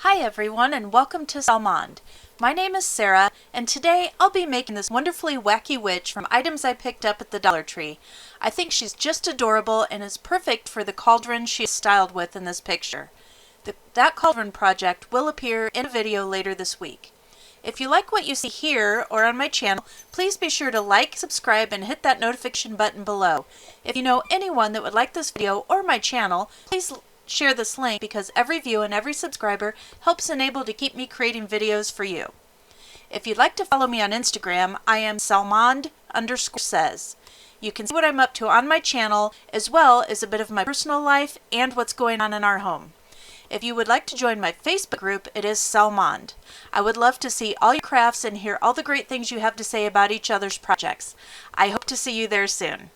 Hi everyone and welcome to Salmond. My name is Sarah and today I'll be making this wonderfully wacky witch from items I picked up at the Dollar Tree. I think she's just adorable and is perfect for the cauldron she is styled with in this picture. That cauldron project will appear in a video later this week. If you like what you see here or on my channel, please be sure to like, subscribe, and hit that notification button below. If you know anyone that would like this video or my channel, please share this link because every view and every subscriber helps enable to keep me creating videos for you. If you'd like to follow me on Instagram, I am Salmond_says. You can see what I'm up to on my channel as well as a bit of my personal life and what's going on in our home. If you would like to join my Facebook group, it is Salmond. I would love to see all your crafts and hear all the great things you have to say about each other's projects. I hope to see you there soon.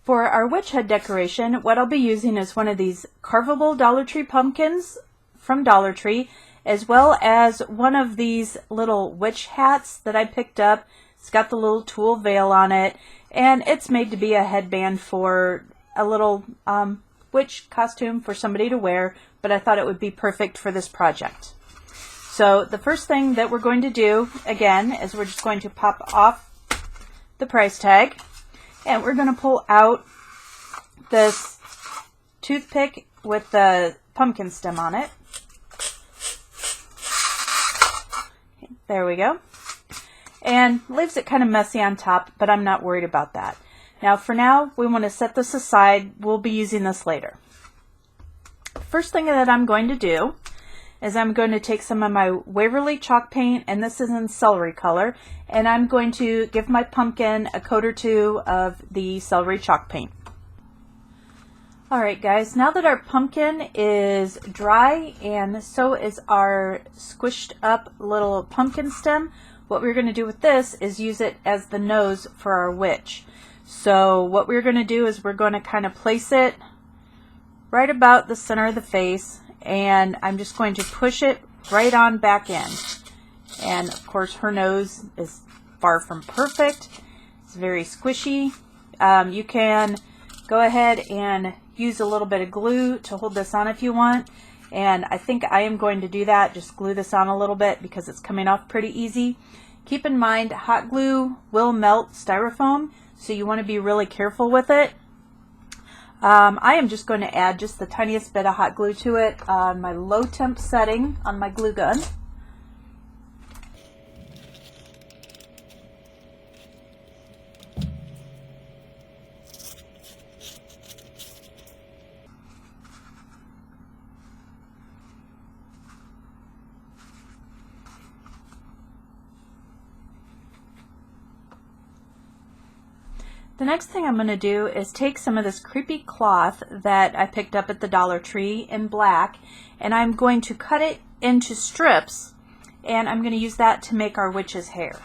For our witch head decoration, what I'll be using is one of these carvable Dollar Tree pumpkins from Dollar Tree, as well as one of these little witch hats that I picked up. It's got the little tulle veil on it, and it's made to be a headband for a little witch costume for somebody to wear, but I thought it would be perfect for this project. So the first thing that we're going to do, again, is we're just going to pop off the price tag. And we're going to pull out this toothpick with the pumpkin stem on it. Okay, there we go. And leaves it kind of messy on top, but I'm not worried about that. Now for now, we want to set this aside. We'll be using this later. First thing that I'm going to do is I'm going to take some of my Waverly chalk paint, and this is in celery color, and I'm going to give my pumpkin a coat or two of the celery chalk paint. Alright guys, now that our pumpkin is dry and so is our squished up little pumpkin stem, what we're going to do with this is use it as the nose for our witch. So what we're going to do is we're going to kind of place it right about the center of the face, and I'm just going to push it right on back in. And of course her nose is far from perfect. It's very squishy. You can go ahead and use a little bit of glue to hold this on if you want. And I think I am going to do that, just glue this on a little bit because it's coming off pretty easy. Keep in mind, hot glue will melt styrofoam, so you want to be really careful with it. I am just going to add just the tiniest bit of hot glue to it on my low temp setting on my glue gun. The next thing I'm going to do is take some of this creepy cloth that I picked up at the Dollar Tree in black, and I'm going to cut it into strips, and I'm going to use that to make our witch's hair.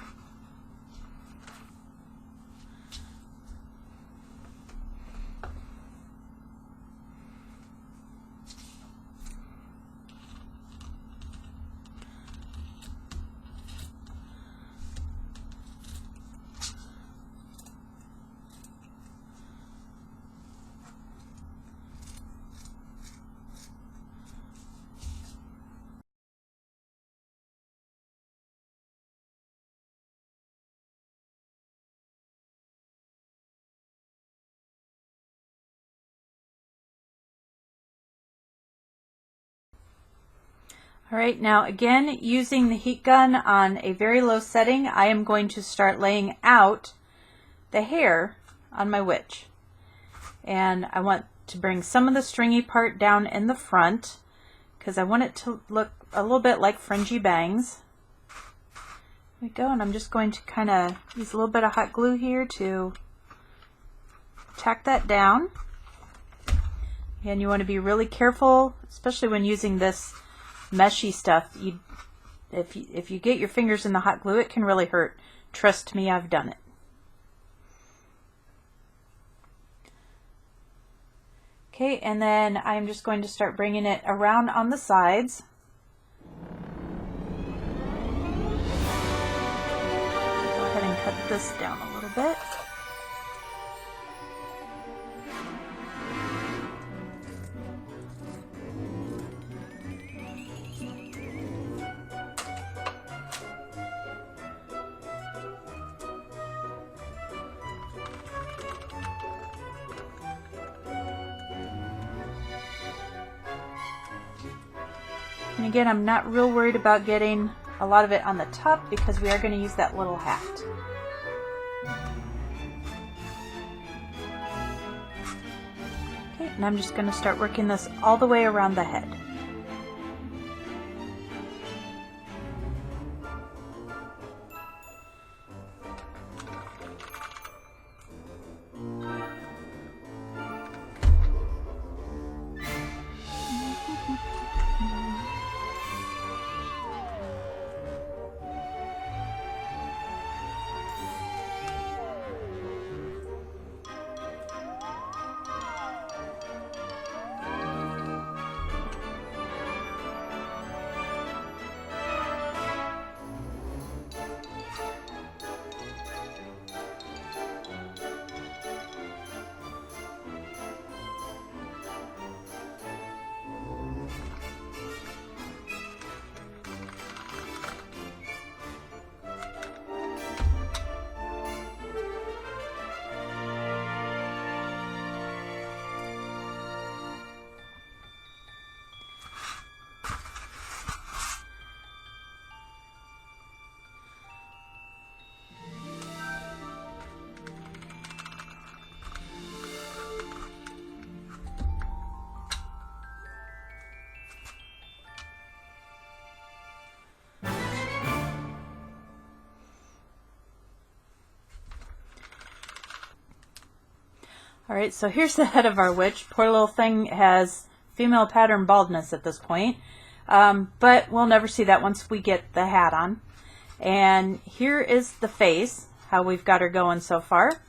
Alright, now again, using the heat gun on a very low setting, I am going to start laying out the hair on my witch. And I want to bring some of the stringy part down in the front, because I want it to look a little bit like fringy bangs. There we go, and I'm just going to kind of use a little bit of hot glue here to tack that down. And you want to be really careful, especially when using this meshy stuff. If you get your fingers in the hot glue, it can really hurt. Trust me, I've done it. Okay, and then I'm just going to start bringing it around on the sides. Go ahead and cut this down a little bit. And again, I'm not real worried about getting a lot of it on the top because we are going to use that little hat. Okay, and I'm just going to start working this all the way around the head. Alright, so here's the head of our witch. Poor little thing has female pattern baldness at this point. But we'll never see that once we get the hat on. And here is the face, how we've got her going so far.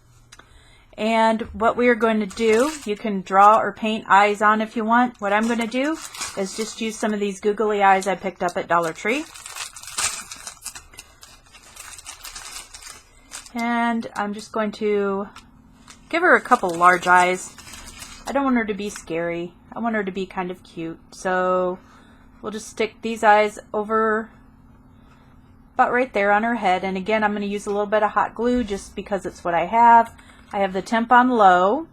And what we are going to do, you can draw or paint eyes on if you want. What I'm going to do is just use some of these googly eyes I picked up at Dollar Tree. And I'm just going to give her a couple large eyes. I don't want her to be scary. I want her to be kind of cute. So we'll just stick these eyes over about right there on her head. And again, I'm going to use a little bit of hot glue just because it's what I have. I have the temp on low.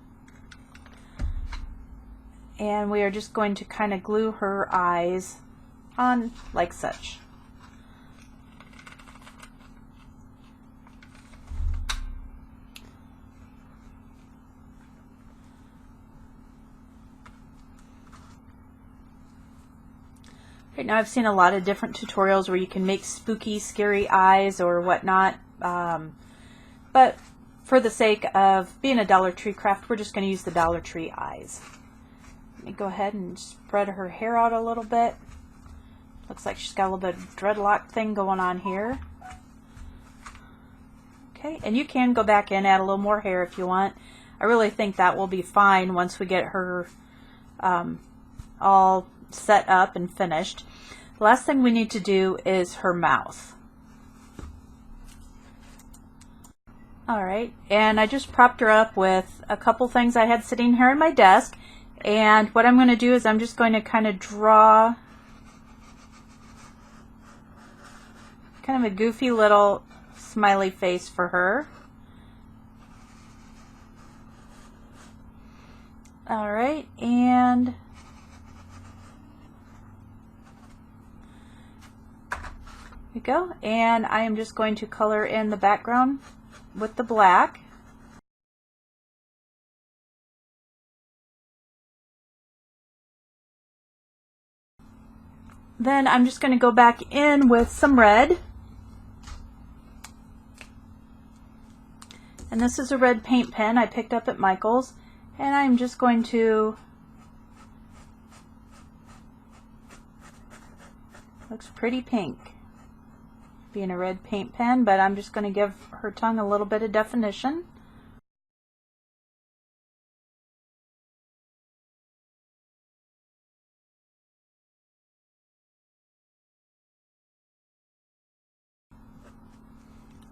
And we are just going to kind of glue her eyes on like such. Right now I've seen a lot of different tutorials where you can make spooky, scary eyes or whatnot. But for the sake of being a Dollar Tree craft, we're just going to use the Dollar Tree eyes. Let me go ahead and spread her hair out a little bit. Looks like she's got a little bit of dreadlock thing going on here. Okay, and you can go back and add a little more hair if you want. I really think that will be fine once we get her all set up and finished. The last thing we need to do is her mouth. Alright, and I just propped her up with a couple things I had sitting here on my desk, and what I'm going to do is I'm just going to kind of draw kind of a goofy little smiley face for her. Alright, and we go, and I am just going to color in the background with the black. then I'm just going to go back in with some red. And this is a red paint pen I picked up at Michael's. And I'm just going to, looks pretty pink, being a red paint pen, but I'm just going to give her tongue a little bit of definition.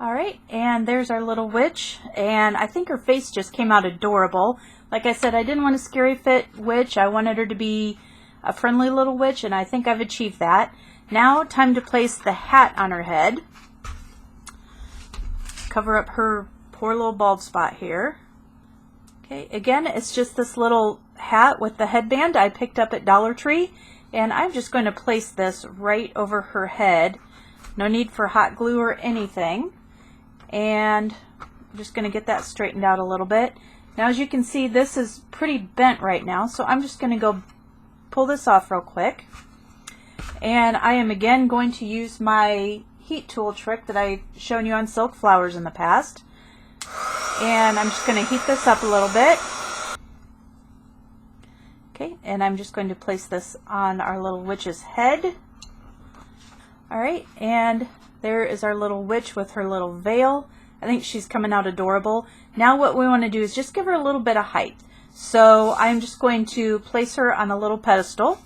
Alright, and there's our little witch, and I think her face just came out adorable. Like I said, I didn't want a scary fit witch. I wanted her to be a friendly little witch, and I think I've achieved that. Now, time to place the hat on her head. Cover up her poor little bald spot here. Okay, again, it's just this little hat with the headband I picked up at Dollar Tree, and I'm just going to place this right over her head. No need for hot glue or anything. And I'm just going to get that straightened out a little bit. Now, as you can see, this is pretty bent right now, so I'm just going to go pull this off real quick. And I am again going to use my heat tool trick that I've shown you on silk flowers in the past. And I'm just going to heat this up a little bit. Okay, and I'm just going to place this on our little witch's head. Alright, and there is our little witch with her little veil. I think she's coming out adorable. Now what we want to do is just give her a little bit of height. So I'm just going to place her on a little pedestal.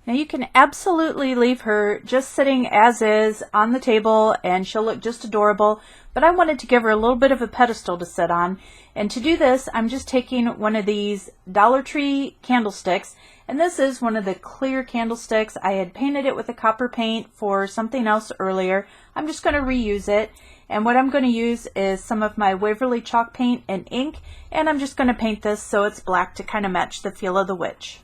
Now you can absolutely leave her just sitting as is on the table and she'll look just adorable, but I wanted to give her a little bit of a pedestal to sit on. And to do this, I'm just taking one of these Dollar Tree candlesticks, and this is one of the clear candlesticks. I had painted it with a copper paint for something else earlier. I'm just going to reuse it, and what I'm going to use is some of my Waverly chalk paint and ink, and I'm just going to paint this so it's black to kind of match the feel of the witch.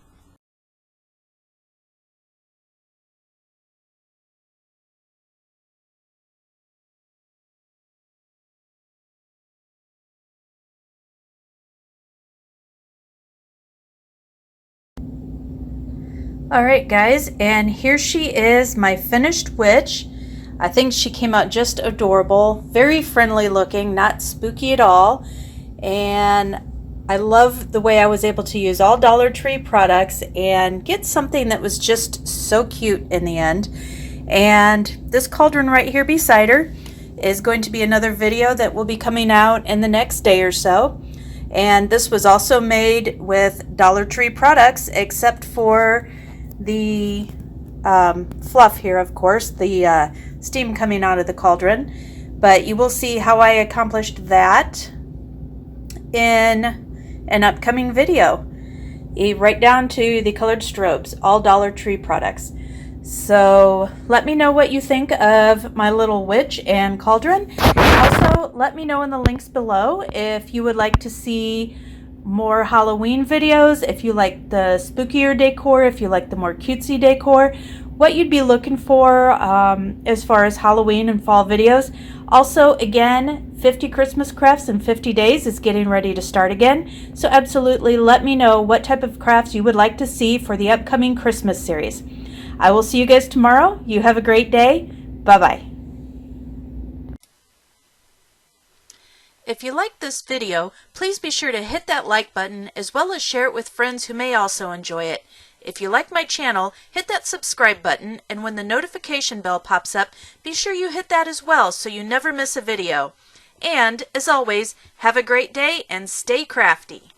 Alright guys, and here she is, my finished witch. I think she came out just adorable, very friendly looking, not spooky at all, and I love the way I was able to use all Dollar Tree products and get something that was just so cute in the end. And this cauldron right here beside her is going to be another video that will be coming out in the next day or so. And this was also made with Dollar Tree products, except for the fluff here, of course, the steam coming out of the cauldron. But you will see how I accomplished that in an upcoming video, right down to the colored strobes, all Dollar Tree products. So let me know what you think of my little witch and cauldron. Also, let me know in the links below if you would like to see more Halloween videos, if you like the spookier decor, if you like the more cutesy decor, what you'd be looking for as far as Halloween and fall videos. Also, again, 50 Christmas crafts in 50 days is getting ready to start again, so absolutely let me know what type of crafts you would like to see for the upcoming Christmas series. I will see you guys tomorrow. You have a great day. Bye-bye. If you liked this video, please be sure to hit that like button as well as share it with friends who may also enjoy it. If you like my channel, hit that subscribe button, and when the notification bell pops up, be sure you hit that as well so you never miss a video. And, as always, have a great day and stay crafty.